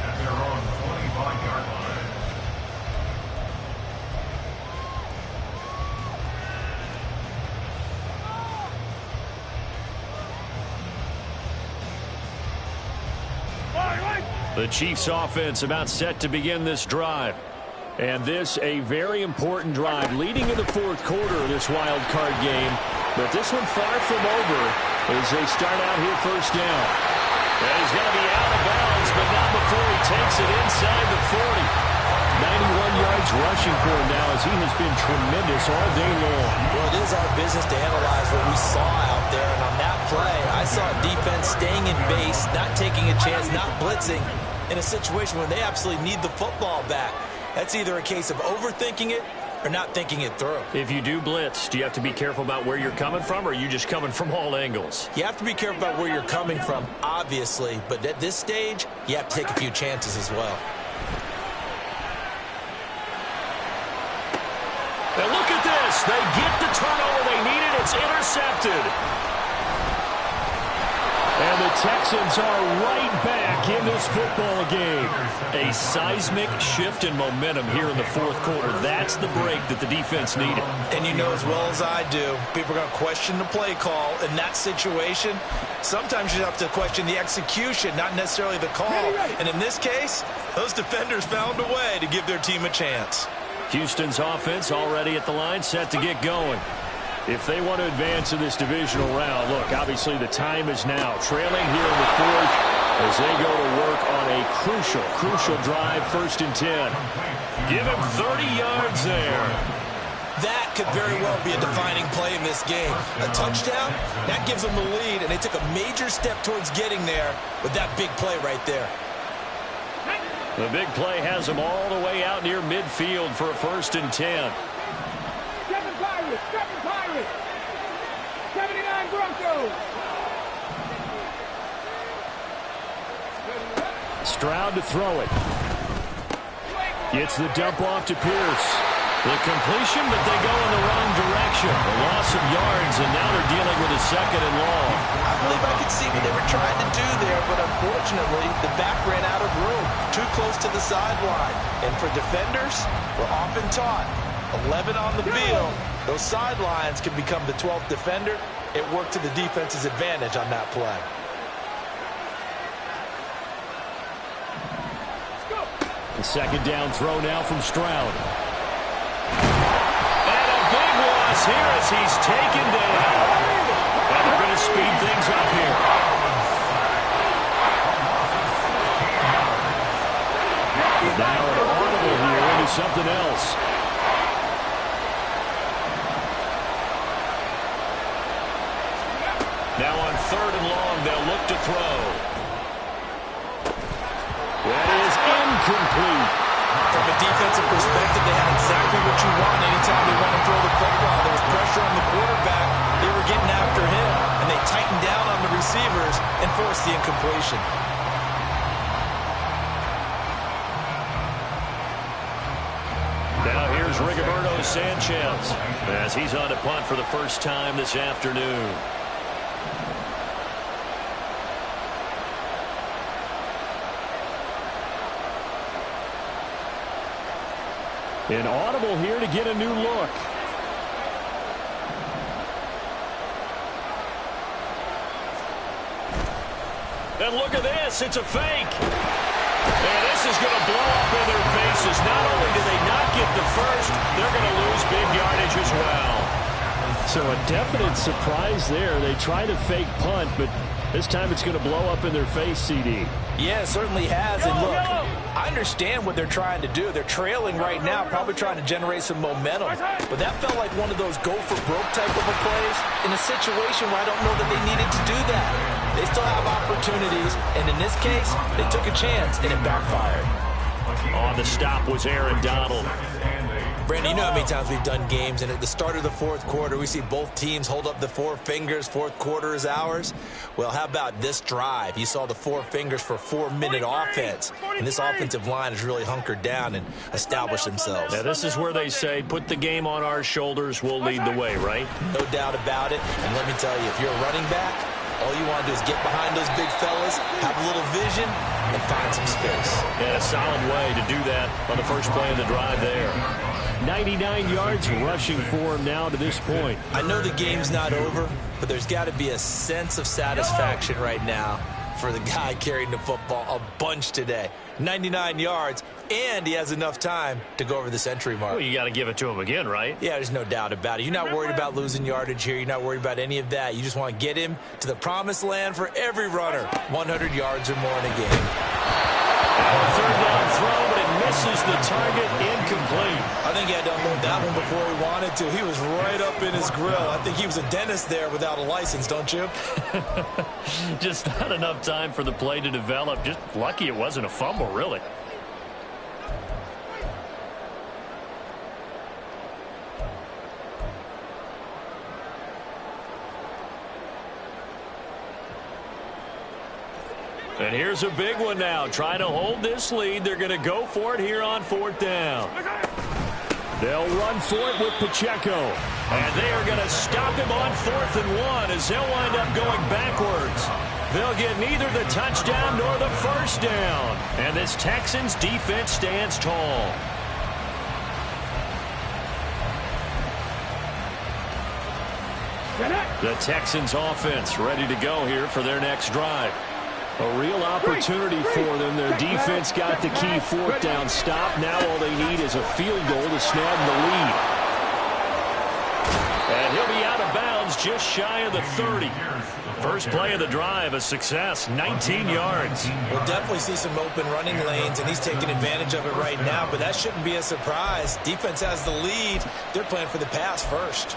At their own 25-yard line. The Chiefs offense about set to begin this drive. And this a very important drive leading in the fourth quarter of this wild card game. But this one far from over as they start out here first down. And he's going to be out of bounds, but not before he takes it inside the 40. 91 yards rushing for him now as he has been tremendous all day long. Well, it is our business to analyze what we saw out there. And on that play, I saw a defense staying in base, not taking a chance, not blitzing in a situation where they absolutely need the football back. That's either a case of overthinking it or not thinking it through. If you do blitz, do you have to be careful about where you're coming from, or are you just coming from all angles? You have to be careful about where you're coming from, obviously. But at this stage, you have to take a few chances as well. And look at this. They get the turnover they needed. It's intercepted. And the Texans are right back in this football game. A seismic shift in momentum here in the fourth quarter. That's the break that the defense needed. And you know as well as I do, people are going to question the play call in that situation. Sometimes you have to question the execution, not necessarily the call. And in this case, those defenders found a way to give their team a chance. Houston's offense already at the line, set to get going. If they want to advance in this divisional round, look, obviously the time is now. Trailing here in the fourth as they go to work on a crucial drive, 1st and 10. Give him 30 yards there. That could very well be a defining play in this game. A touchdown, that gives them the lead, and they took a major step towards getting there with that big play right there. The big play has them all the way out near midfield for a 1st and 10. 79 Broncos. Stroud to throw it. Gets the dump off to Pierce. The completion, but they go in the wrong direction. A loss of yards, and now they're dealing with a 2nd and long. I believe I could see what they were trying to do there, but unfortunately, the back ran out of room. Too close to the sideline. And for defenders, we're often taught, 11 on the field, those sidelines can become the 12th defender. It worked to the defense's advantage on that play. The 2nd down throw now from Stroud. And a big loss here as he's taken down. And they're going to speed things up here. Now an audible here into something else. Now on 3rd and long, they'll look to throw. That is incomplete. From a defensive perspective, they had exactly what you want anytime they want to throw the football. There was pressure on the quarterback. They were getting after him, and they tightened down on the receivers and forced the incompletion. Now here's Rigoberto Sanchez as he's on to punt for the first time this afternoon. An audible here to get a new look. And look at this. It's a fake. And this is going to blow up in their faces. Not only do they not get the first, they're going to lose big yardage as well. So a definite surprise there. They try to fake punt, but this time it's going to blow up in their face, CD. Yeah, it certainly has. And look, I understand what they're trying to do. They're trailing right now, probably trying to generate some momentum. But that felt like one of those go-for-broke type of a plays in a situation where I don't know that they needed to do that. They still have opportunities, and in this case, they took a chance, and it backfired. On the stop was Aaron Donald. Brandon, you know how many times we've done games, and at the start of the fourth quarter, we see both teams hold up the four fingers, fourth quarter is ours. Well, how about this drive? You saw the four fingers for 4-minute offense, and this offensive line has really hunkered down and established themselves. Now, this is where they say, put the game on our shoulders, we'll lead the way, right? No doubt about it, and let me tell you, if you're a running back, all you want to do is get behind those big fellas, have a little vision, and find some space. And a solid way to do that on the first play of the drive there. 99 yards rushing for him now to this point. I know the game's not over, but there's got to be a sense of satisfaction right now for the guy carrying the football a bunch today. 99 yards, and he has enough time to go over the century mark. Well, you got to give it to him again, right? Yeah, there's no doubt about it. You're not worried about losing yardage here. You're not worried about any of that. You just want to get him to the promised land for every runner. 100 yards or more in a game. Third down throw, but it misses the target, incomplete. I think he had to unload that one before he wanted to. He was right up in his grill. I think he was a dentist there without a license, don't you? Just not enough time for the play to develop. Just lucky it wasn't a fumble, really. And here's a big one now. Trying to hold this lead. They're going to go for it here on fourth down. They'll run for it with Pacheco. And they are going to stop him on 4th and 1 as they'll wind up going backwards. They'll get neither the touchdown nor the first down. And this Texans defense stands tall. The Texans offense ready to go here for their next drive. A real opportunity for them. Their defense got the key fourth down stop. Now all they need is a field goal to snag the lead. And he'll be out of bounds just shy of the 30. First play of the drive, a success, 19 yards. We'll definitely see some open running lanes, and he's taking advantage of it right now, but that shouldn't be a surprise. Defense has the lead. They're playing for the pass first.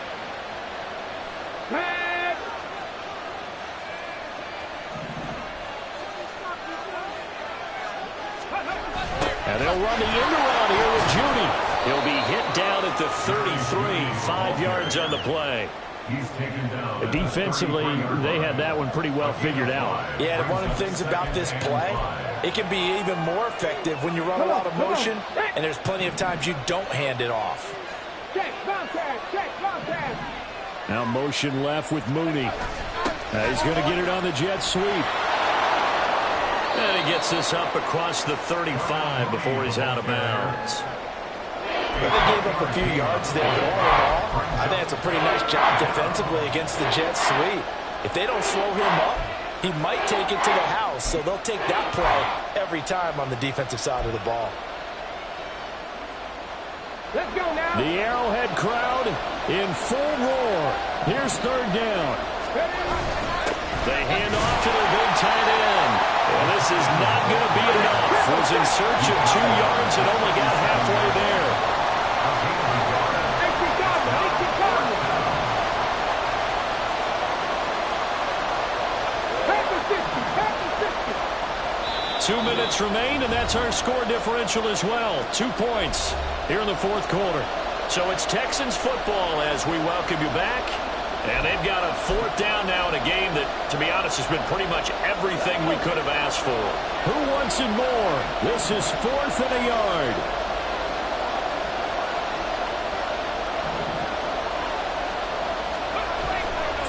And they'll run the end around here with Judy. He'll be hit down at the 33, 5 yards on the play. Defensively, they had that one pretty well figured out. Yeah, and one of the things about this play, it can be even more effective when you run a lot of motion, and there's plenty of times you don't hand it off. Now motion left with Mooney. He's going to get it on the jet sweep. And he gets this up across the 35 before he's out of bounds. Well, they gave up a few yards there, but all in all, I think it's a pretty nice job defensively against the jet sweep. If they don't slow him up, he might take it to the house, so they'll take that play every time on the defensive side of the ball. Let's go now. The Arrowhead crowd in full roar. Here's third down. They hand off to their big tight end. And this is not going to be enough. Was in search of 2 yards and only got halfway there. Two minutes remain, and that's our score differential as well. 2 points here in the fourth quarter. So it's Texans football as we welcome you back. And they've got a fourth down now in a game that, to be honest, has been pretty much everything we could have asked for. Who wants it more? This is 4th and a yard.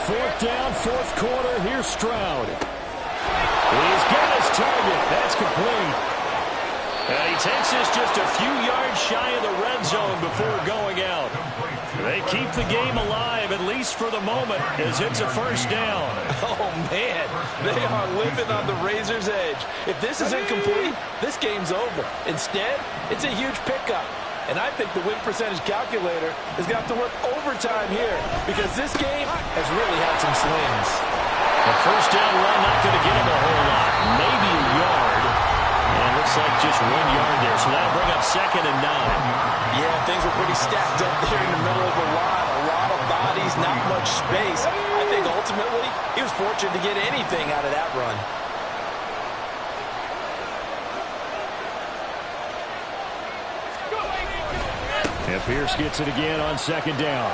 Fourth down, fourth quarter. Here's Stroud. He's got his target. That's complete. And he takes this just a few yards shy of the red zone before going out. They keep the game alive, at least for the moment, as it's a first down. Oh, man, they are living on the razor's edge. If this is incomplete, this game's over. Instead, it's a huge pickup. And I think the win percentage calculator is going to have to work overtime here because this game has really had some swings. The first down run not going to get him a whole lot. Maybe a yard. And looks like just 1 yard there. So that'll bring up 2nd and 9. Yeah, things were pretty stacked up there in the middle of the line. A lot of bodies, not much space. I think ultimately he was fortunate to get anything out of that run. And Pierce gets it again on 2nd down.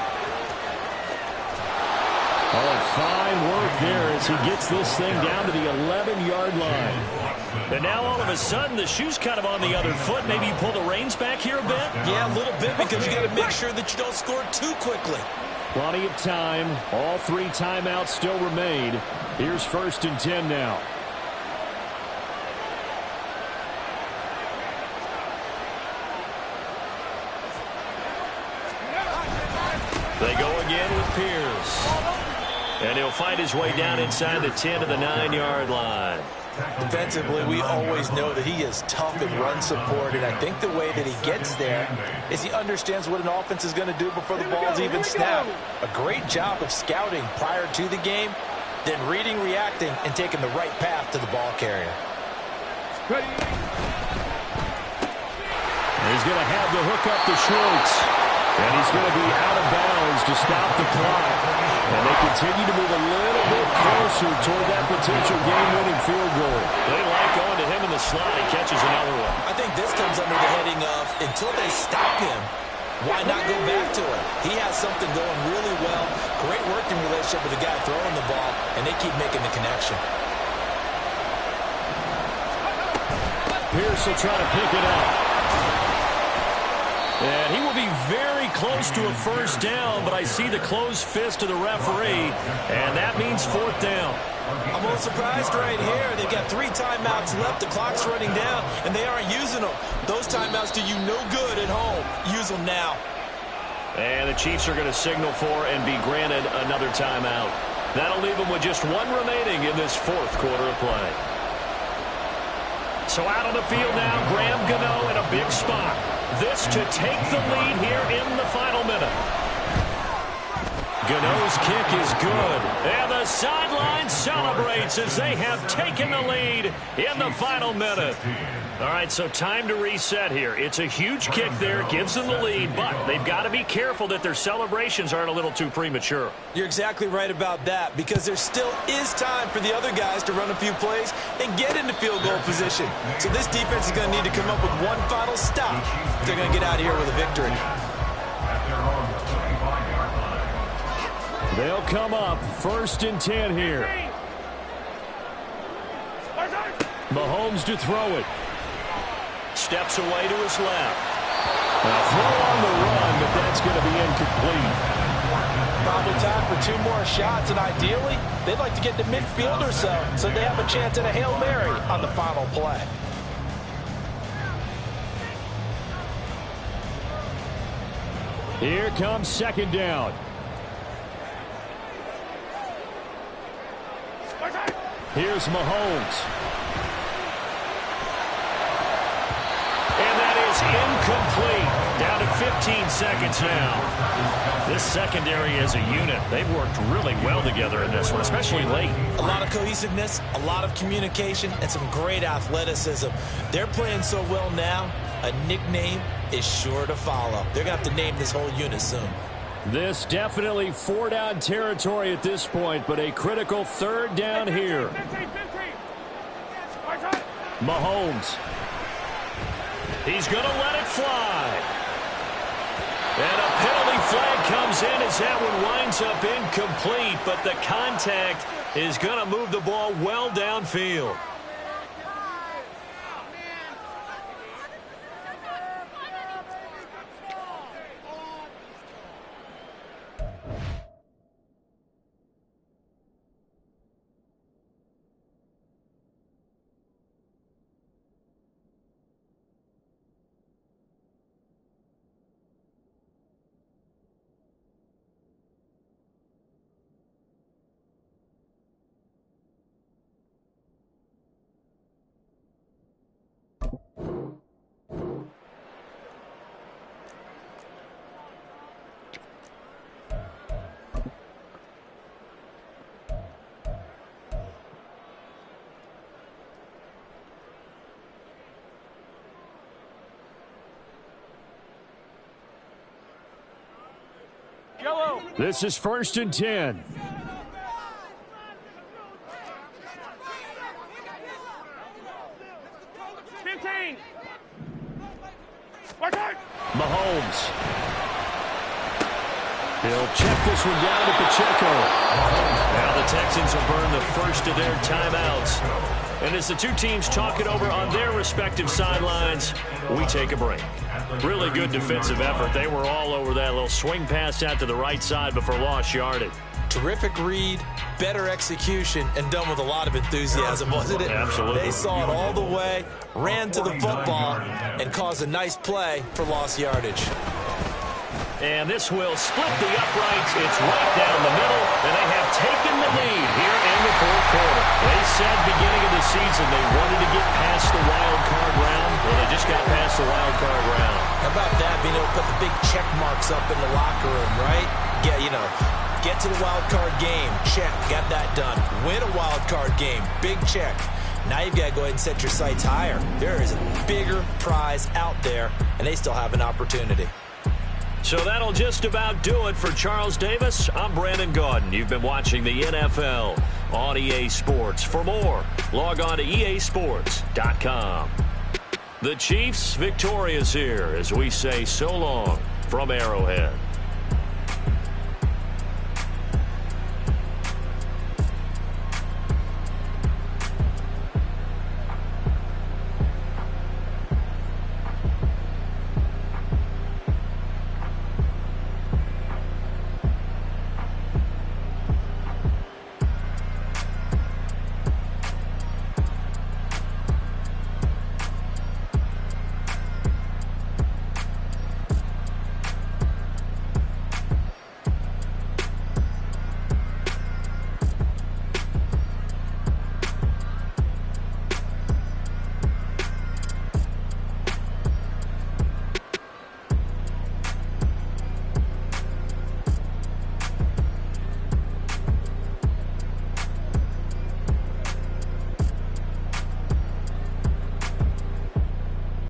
Oh, fine work there as he gets this thing down to the 11-yard line. And now all of a sudden the shoe's kind of on the other foot. Maybe you pull the reins back here a bit? Yeah, a little bit because you got to make sure that you don't score too quickly. Plenty of time. All 3 timeouts still remain. Here's 1st and 10 now. They go again with Pierce. And he'll find his way down inside the 10 to the 9-yard line. Defensively, we always know that he is tough in run support, and I think the way that he gets there is he understands what an offense is going to do before the ball's even snapped. A great job of scouting prior to the game, then reading, reacting, and taking the right path to the ball carrier. He's going to have the hook up to Schwartz. And he's going to be out of bounds to stop the clock. And they continue to move a little bit closer toward that potential game-winning field goal. They like going to him in the slot. He catches another one. I think this comes under the heading of until they stop him, why not go back to him? He has something going really well. Great working relationship with the guy throwing the ball, and they keep making the connection. Pierce will try to pick it up. And he will be very close to a 1st down, but I see the closed fist of the referee, and that means 4th down. I'm a little surprised right here. They've got 3 timeouts left. The clock's running down, and they aren't using them. Those timeouts do you no good at home. Use them now. And the Chiefs are going to signal for and be granted another timeout. That'll leave them with just 1 remaining in this 4th quarter of play. So out on the field now, Graham Gano in a big spot. This to take the lead here in the final minute. Gano's kick is good. And the sideline celebrates as they have taken the lead in the final minute. All right, so time to reset here. It's a huge kick there. Gives them the lead, but they've got to be careful that their celebrations aren't a little too premature. You're exactly right about that because there still is time for the other guys to run a few plays and get into field goal position. So this defense is going to need to come up with one final stop if they're going to get out of here with a victory. They'll come up 1st and 10 here. Mahomes to throw it. Steps away to his left. A throw on the run, but that's going to be incomplete. Probably time for 2 more shots, and ideally, they'd like to get to midfield or so they have a chance at a Hail Mary on the final play. Here comes 2nd down. Here's Mahomes. And that is incomplete. Down to 15 seconds now. This secondary as a unit, they've worked really well together in this one, especially late. A lot of cohesiveness, a lot of communication, and some great athleticism. They're playing so well now, a nickname is sure to follow. They're going to have to name this whole unit soon. This definitely 4-down territory at this point, but a critical 3rd down here. Mahomes. He's going to let it fly. And a penalty flag comes in as that one winds up incomplete, but the contact is going to move the ball well downfield. This is 1st and 10. Mahomes. He'll check this one down to Pacheco. Now the Texans will burn the first of their timeouts. And as the two teams talk it over on their respective sidelines, we take a break. Really good defensive effort. They were all over that little swing pass out to the right side before lost yardage. Terrific read, better execution, and done with a lot of enthusiasm, wasn't it? Absolutely. They saw it all the way, ran to the football, and caused a nice play for lost yardage. And this will split the uprights. It's right down the middle, and they have taken the lead here in the fourth quarter. They said beginning of the season they wanted to get past the wild card round. Well, they just got past the wild card round. How about that, being able to put the big check marks up in the locker room, right? Yeah, you know, get to the wild card game, check, got that done. Win a wild card game, big check. Now you've got to go ahead and set your sights higher. There is a bigger prize out there, and they still have an opportunity. So that'll just about do it for Charles Davis. I'm Brandon Gaudin. You've been watching the NFL on EA Sports. For more, log on to easports.com. The Chiefs victorious here as we say so long from Arrowhead.